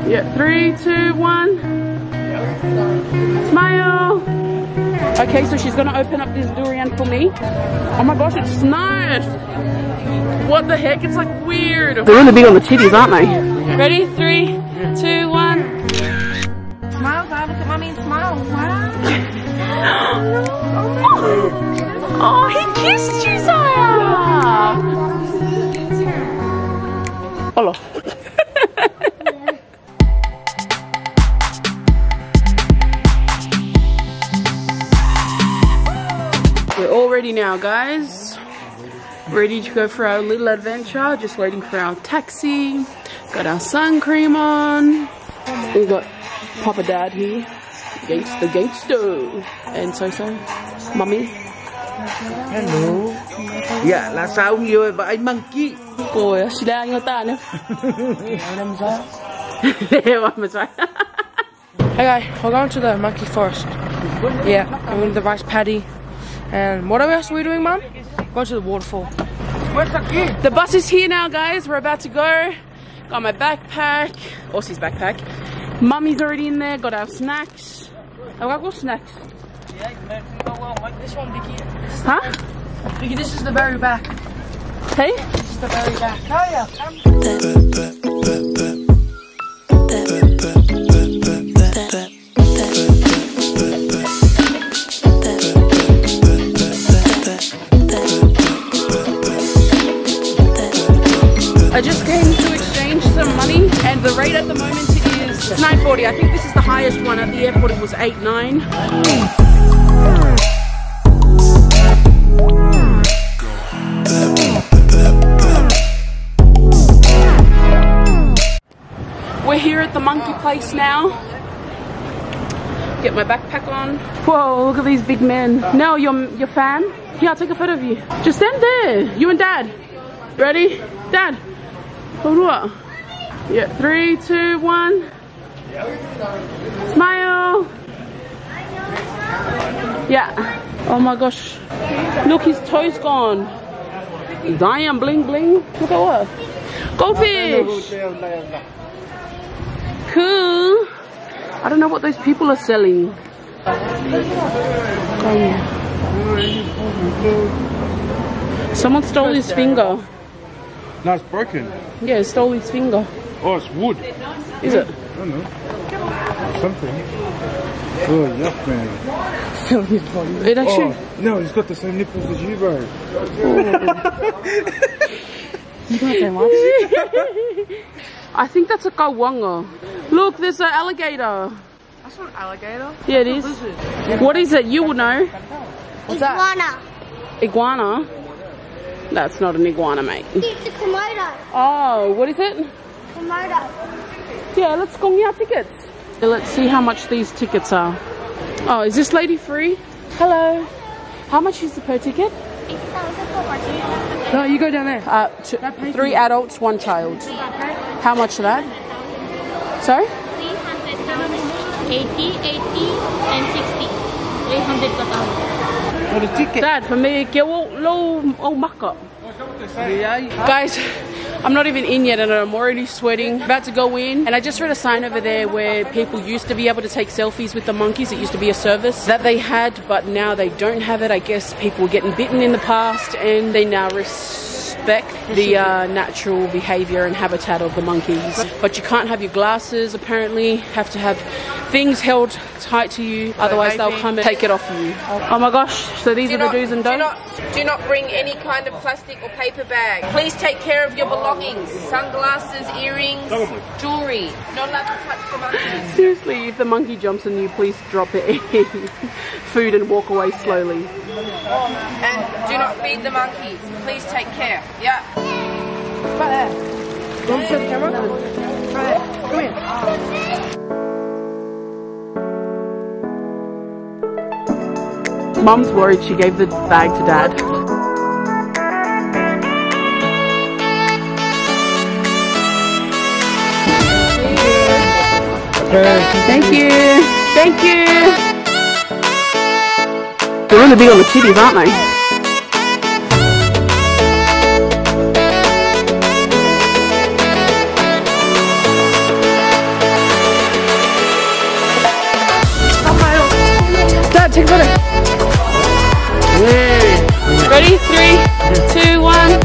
Yeah, 3, 2, 1. Smile. Okay, so she's gonna open up this durian for me. Oh my gosh, it's nice. What the heck? It's like weird. They're really big on the titties, aren't they? Ready? 3, 2, 1. Smile, guys. Look at mommy and smile. Wow. Oh, he kissed you, Zaya. Hello. We're all ready now, guys. Ready to go for our little adventure. Just waiting for our taxi. Got our sun cream on. We got Papa Dad here. Gangsta, gangsta. And so, Mummy. Hello. Dạ là sao nhiều và anh monkey. Ôi, sila ang ta no. Hey guys, we're going to the monkey forest. Yeah, I'm going to the rice paddy. And what else are we doing, Mom? Going to the waterfall. Where's the key? The bus is here now, guys. We're about to go. Got my backpack. Aussie's backpack. Mummy's already in there. Got our snacks. Oh, I got snacks. This one, Vicky. Huh? Vicky, this is the very back. Hey? This is the very back. Oh yeah. I just came to exchange some money, and the rate at the moment is 9.40. I think this is the highest one. At the airport it was 8.9. We're here at the monkey place now. Get my backpack on. Whoa, look at these big men. No, your fan? Here, I'll take a photo of you. Just stand there. You and Dad. Ready? Dad. Yeah, 3, 2, 1. Smile. Yeah. Oh my gosh. Look, his toe's gone. Damn, bling bling. Look at what? Goldfish. Cool. I don't know what those people are selling. Someone stole his finger. No, it's broken. Yeah, it stole his finger. Oh, it's wood. Is it? I don't know. Something. Oh, yuck, man. It actually... Oh, no, he's got the same nipples as you, bro. You can't say much. I think that's a kawanga. Look, there's an alligator. That's not an alligator. Yeah, it is. What is it? You would know. What's that? Iguana. That's not an iguana, mate. It's a Komodo. Oh, what is it? Komodo. Yeah, let's go get our tickets. Let's see how much these tickets are. Oh, is this lady free? Hello. How much is the per ticket? No, you go down there. 3 adults, 1 child. How much for that? Sorry? 80, 80, and 60. 800 total. For the ticket. Dad, for me, get low markup. Guys, I'm not even in yet and I'm already sweating. About to go in, and I just read a sign over there where people used to be able to take selfies with the monkeys. It used to be a service that they had, but now they don't have it. I guess people were getting bitten in the past and they now respect the natural behavior and habitat of the monkeys. But you can't have your glasses, apparently. Have to have things held tight to you, otherwise they'll come and take it off you. Oh my gosh, so these are the do's and don'ts? Do not bring any kind of plastic or paper bag. Please take care of your belongings. Sunglasses, earrings, jewelry. Not allowed to touch the monkeys. Seriously, if the monkey jumps on you, please drop it in food and walk away slowly. And do not feed the monkeys. Please take care. Yeah. Right there. You want to show the camera? Right there. Come here. Mum's worried she gave the bag to Dad. Thank you. Thank you. They're really big on the titties, aren't they? take a photo. Yeah. Ready? 3, 2, 1.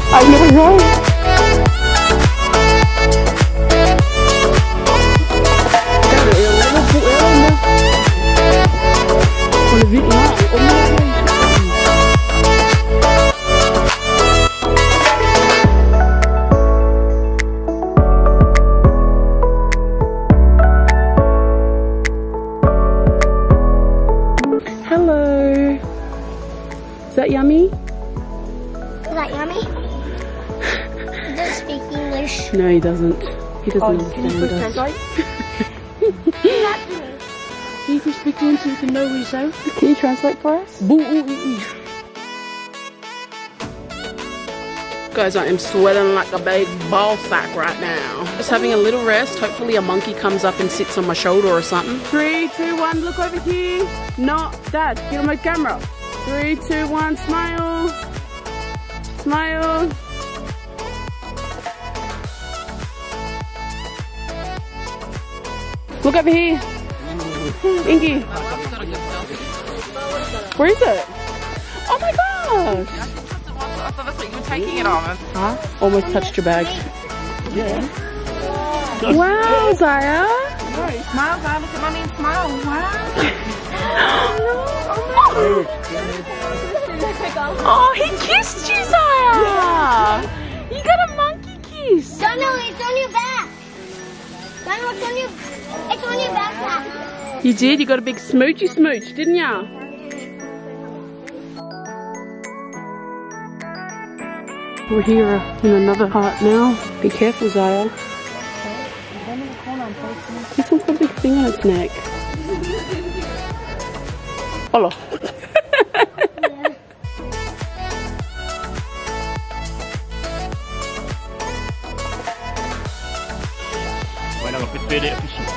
I've never known. Hello. Is that yummy? Is that yummy? He doesn't speak English. No, he doesn't. He doesn't understand us. You can speak to him so you can know what he's saying. Can you translate for us? Guys, I am sweating like a big ball sack right now. Just having a little rest. Hopefully a monkey comes up and sits on my shoulder or something. 3, 2, 1, look over here. No, Dad, get on my camera. 3, 2, 1, smile. Smile. Look over here. Inky. Where is it? Oh my gosh. I thought that's what you were taking it on. Huh? Almost touched your bag. Yeah. Wow, Zaya. Smile, Zaya. Look at mommy and smile. Wow. Oh, he kissed you, Zaya. You got a monkey kiss. Daniel, it's on your back. Daniel, it's on your backpack. You did? You got a big smoochy smooch, didn't ya? We're here in another hut now. Be careful, Zaya. This one's got a big thing on its neck. Hello.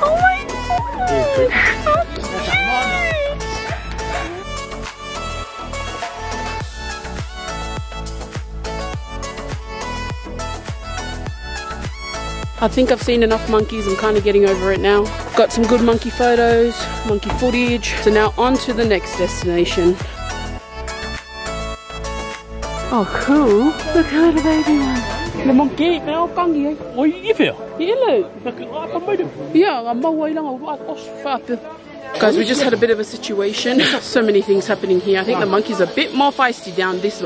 Oh my god! How cute! I think I've seen enough monkeys. I'm kind of getting over it now. Got some good monkey photos, monkey footage. So now on to the next destination. Oh, cool. Look at the little baby one. The monkey, nó con gì vậy? Ôi, cái gì vậy? Yeah, I'm away long. Guys, we just had a bit of a situation. So many things happening here. I think the monkeys are a bit more feisty down these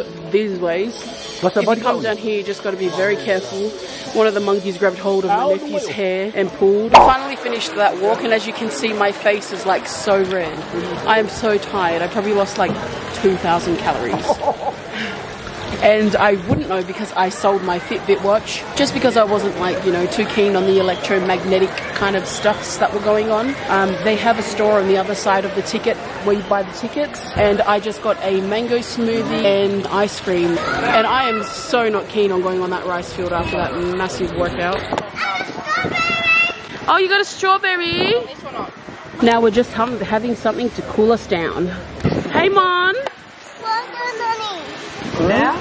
ways. If you come down here, you just got to be very careful. One of the monkeys grabbed hold of my nephew's hair and pulled. I finally finished that walk, and as you can see, my face is like so red. I am so tired. I probably lost like 2,000 calories. And I wouldn't know because I sold my Fitbit watch just because I wasn't like, you know, too keen on the electromagnetic kind of stuffs that were going on. They have a store on the other side of the ticket where you buy the tickets, and I just got a mango smoothie and ice cream, and I am so not keen on going on that rice field after that massive workout. Oh, you got a strawberry? This one on. Now we're just having something to cool us down. Hey, Mon. Yeah?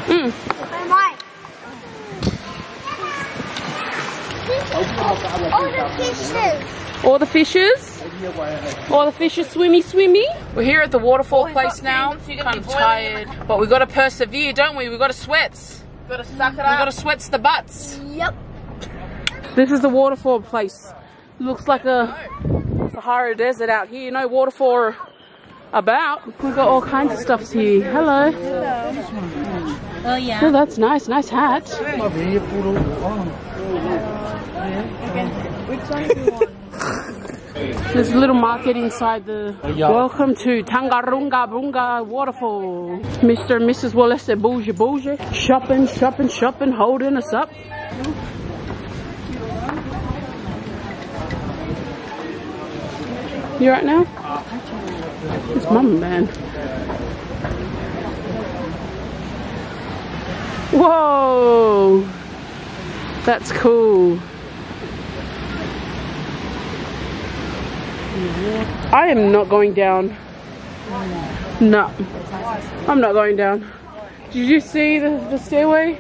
All the fishes? All the fishes swimmy. We're here at the waterfall place now. Kind of tired, but we got to persevere, don't we? We got to sweats. Gotta suck it up. We got to sweats the butts. Yep. This is the waterfall place. Looks like a Sahara desert out here. No waterfall about. We've got all kinds of stuffs here. Hello. Oh yeah. Oh, that's nice. Nice hat. There's a little market inside the... Welcome to Tangarunga Bunga Waterfall. Mr. and Mrs. Wallace, bougie. Shopping, holding us up. You right now? It's mum, man. Whoa! That's cool. I am not going down No, I'm not going down. Did you see the stairway?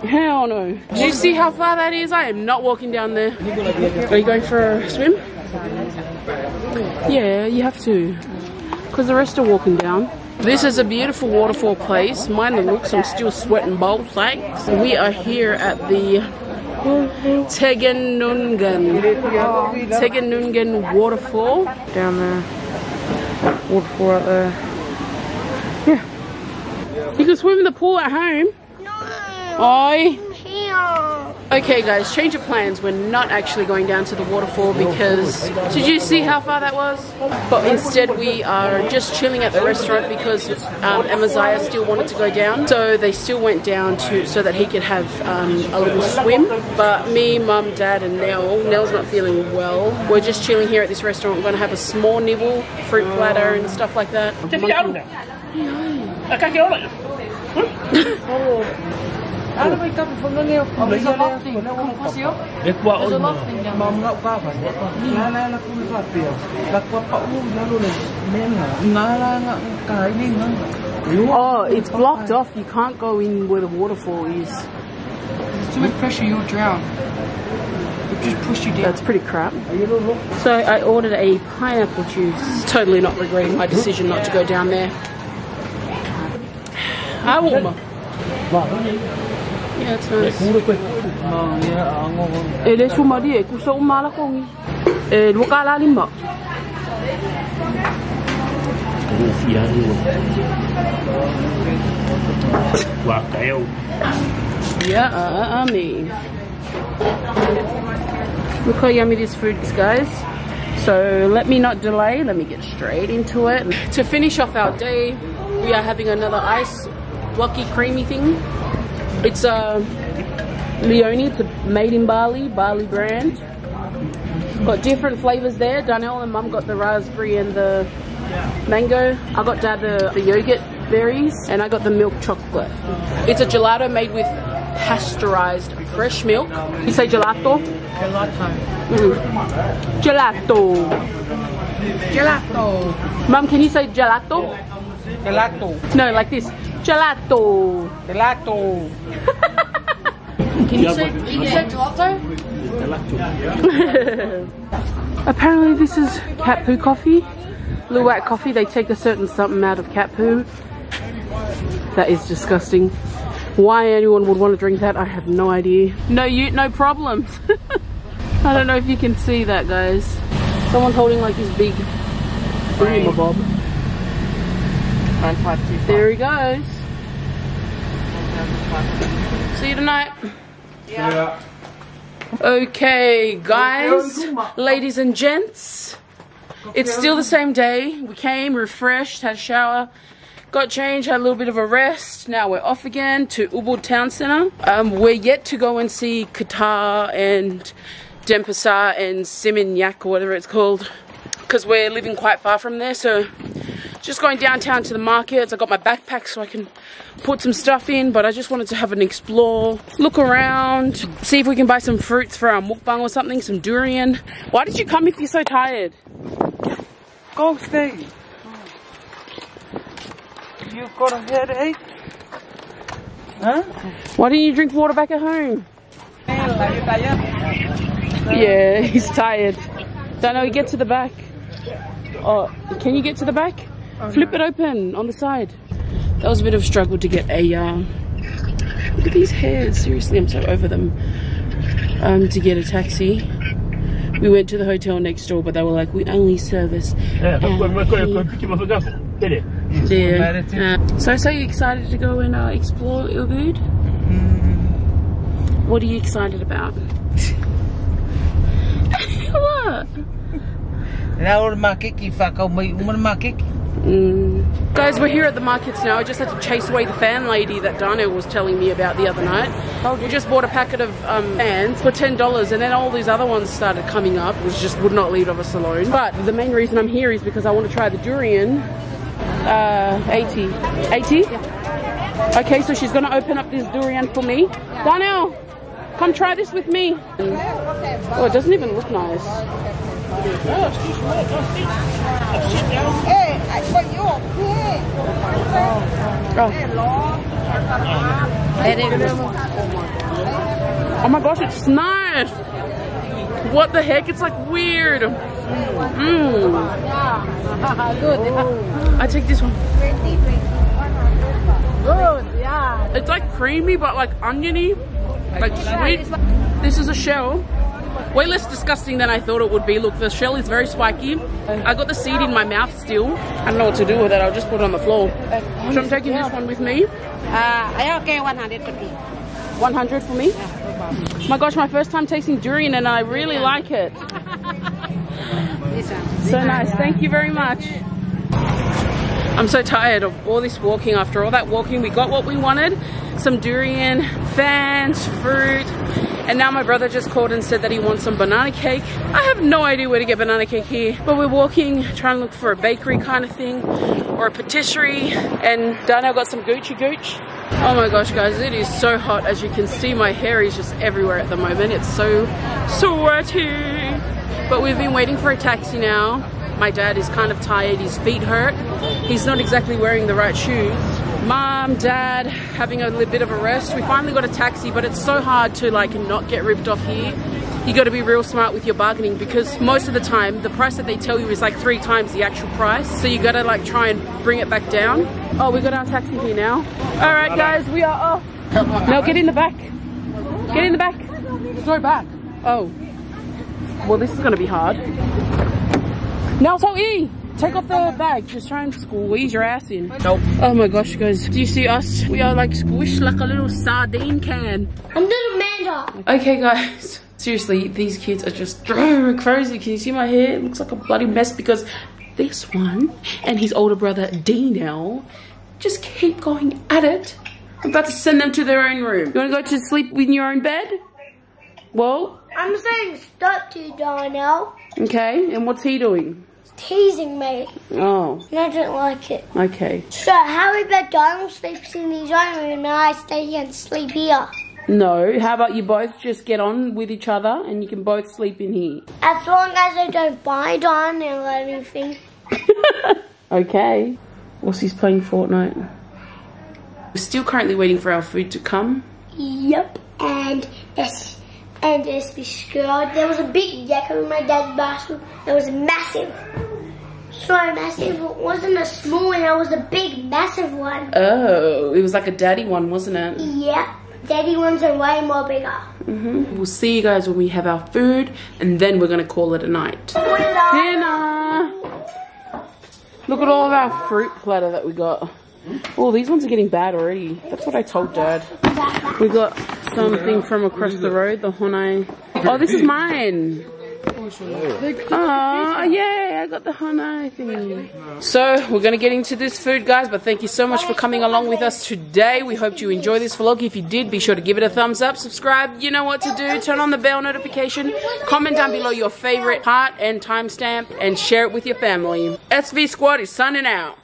Hell no. Did you see how far that is? I am not walking down there. Are you going for a swim? Yeah, you have to. Because the rest are walking down. This is a beautiful waterfall place. Mind the looks, I'm still sweating both legs. We are here at the Tegenungan waterfall. Down there. Waterfall out there. Yeah. You can swim in the pool at home. No. Oi. Here. Okay guys, change of plans. We're not actually going down to the waterfall because, did you see how far that was? But instead we are just chilling at the restaurant because Amaziah still wanted to go down. So they still went down so that he could have a little swim. But me, mum, dad and Nell's not feeling well. We're just chilling here at this restaurant. We're going to have a small nibble, fruit platter and stuff like that. There's a lot of things. Oh, it's blocked off. You can't go in where the waterfall is. There's too much pressure, you'll drown. It'll just push you down. That's pretty crap. So I ordered a pineapple juice. Totally not regretting my decision not to go down there. Yeah, it's nice. Yeah, me. Look how yummy this food is, guys. So let me not delay, let me get straight into it. To finish off our day, we are having another ice blocky creamy thing. It's Leone, it's made in Bali brand. Got different flavors there. Darnell and Mum got the raspberry and the mango. I got Dad the yogurt berries, and I got the milk chocolate. It's a gelato made with pasteurized fresh milk. You say gelato? Gelato. Gelato. Gelato. Mum, can you say gelato? Gelato. No, like this. Gelato. Gelato. Can you say gelato? Apparently this is cat poo coffee. Luwak coffee. They take a certain something out of cat poo. That is disgusting. Why anyone would want to drink that, I have no idea. No problems. I don't know if you can see that, guys. Someone's holding like this big bob. There he goes. See you tonight. Yeah. Okay, guys, ladies and gents, it's still the same day. We came, refreshed, had a shower, got changed, had a little bit of a rest. Now we're off again to Ubud Town Centre. We're yet to go and see Qatar and Denpasar and Seminyak or whatever it's called, because we're living quite far from there. So just going downtown to the markets. I got my backpack so I can put some stuff in, but I just wanted to have an explore, look around, see if we can buy some fruits for our mukbang or something, some durian. Why did you come if you're so tired? Go stay. You got a headache? Huh? Why didn't you drink water back at home? Yeah, he's tired. Don't know, get to the back. Oh, can you get to the back? Flip it open on the side. That was a bit of a struggle to get a, look at these hairs, seriously, I'm so over them. To get a taxi. We went to the hotel next door, but they were like, we only service. Yeah. So you excited to go and explore Ubud? What are you excited about? What? Guys, we're here at the markets now. I just had to chase away the fan lady that Dano was telling me about the other night. We just bought a packet of fans for $10, and then all these other ones started coming up, which just would not leave us alone. But the main reason I'm here is because I want to try the durian. 80? Yeah. Okay, so she's going to open up this durian for me. Yeah. Daniel, come try this with me. Oh, it doesn't even look nice. Oh my gosh, it's nice. What the heck? It's like weird. I take this one. Good, yeah. It's like creamy but like oniony, like sweet. This is a shell. Way less disgusting than I thought it would be. Look, the shell is very spiky. I got the seed in my mouth still. I don't know what to do with it. I'll just put it on the floor. So I'm taking this one with me. Okay, 150. 100 for me? My gosh, my first time tasting durian and I really like it. So nice. Thank you very much. I'm so tired of all this walking. After all that walking, we got what we wanted. Some durian, fans, fruit. And now my brother just called and said that he wants some banana cake. I have no idea where to get banana cake here. But we're walking, trying to look for a bakery kind of thing. Or a patisserie. And Daniel got some Gucci Gooch. Oh my gosh, guys, it is so hot. As you can see, my hair is just everywhere at the moment. It's so sweaty. But we've been waiting for a taxi now. My dad is kind of tired. His feet hurt. He's not exactly wearing the right shoes. Mom, Dad, having a little bit of a rest. We finally got a taxi, but it's so hard to like not get ripped off here. You got to be real smart with your bargaining because most of the time the price that they tell you is like 3 times the actual price. So you got to like try and bring it back down. Oh, we got our taxi here now. All right, guys, we are off. No, get in the back. Get in the back. Go back. Oh. Well, this is going to be hard. Now, so take off the bag. Just try and squeeze your ass in. Nope. Oh my gosh, guys. Do you see us? We are like squished like a little sardine can. I'm little Amanda. Okay, guys. Seriously, these kids are just driving me crazy. Can you see my hair? It looks like a bloody mess because this one and his older brother, Dino, just keep going at it. I'm about to send them to their own room. You want to go to sleep in your own bed? Well, I'm saying stop to Darnell. Okay, and what's he doing? Teasing me. Oh. And I don't like it. Okay. So how about Donald sleeps in his own room and I stay here and sleep here? No, how about you both just get on with each other and you can both sleep in here? As long as I don't buy Darnell anything. Okay. Aussie's playing Fortnite. We're still currently waiting for our food to come. Yep, and this girl, there was a big yakka in my dad's bathroom. It was massive. So massive. It wasn't a small one, it was a big, massive one. Oh, it was like a daddy one, wasn't it? Yep. Daddy ones are way more bigger. We'll see you guys when we have our food and then we're going to call it a night. Dinner! Look at all of our fruit platter that we got. Oh, these ones are getting bad already. That's what I told Dad. We got something from across the road, the Honai. Oh, this is mine. Oh, yay, I got the Honai thing. So, we're going to get into this food, guys, but thank you so much for coming along with us today. We hope you enjoyed this vlog. If you did, be sure to give it a thumbs up, subscribe, you know what to do, turn on the bell notification, comment down below your favorite part and timestamp, and share it with your family. SV Squad is signing out.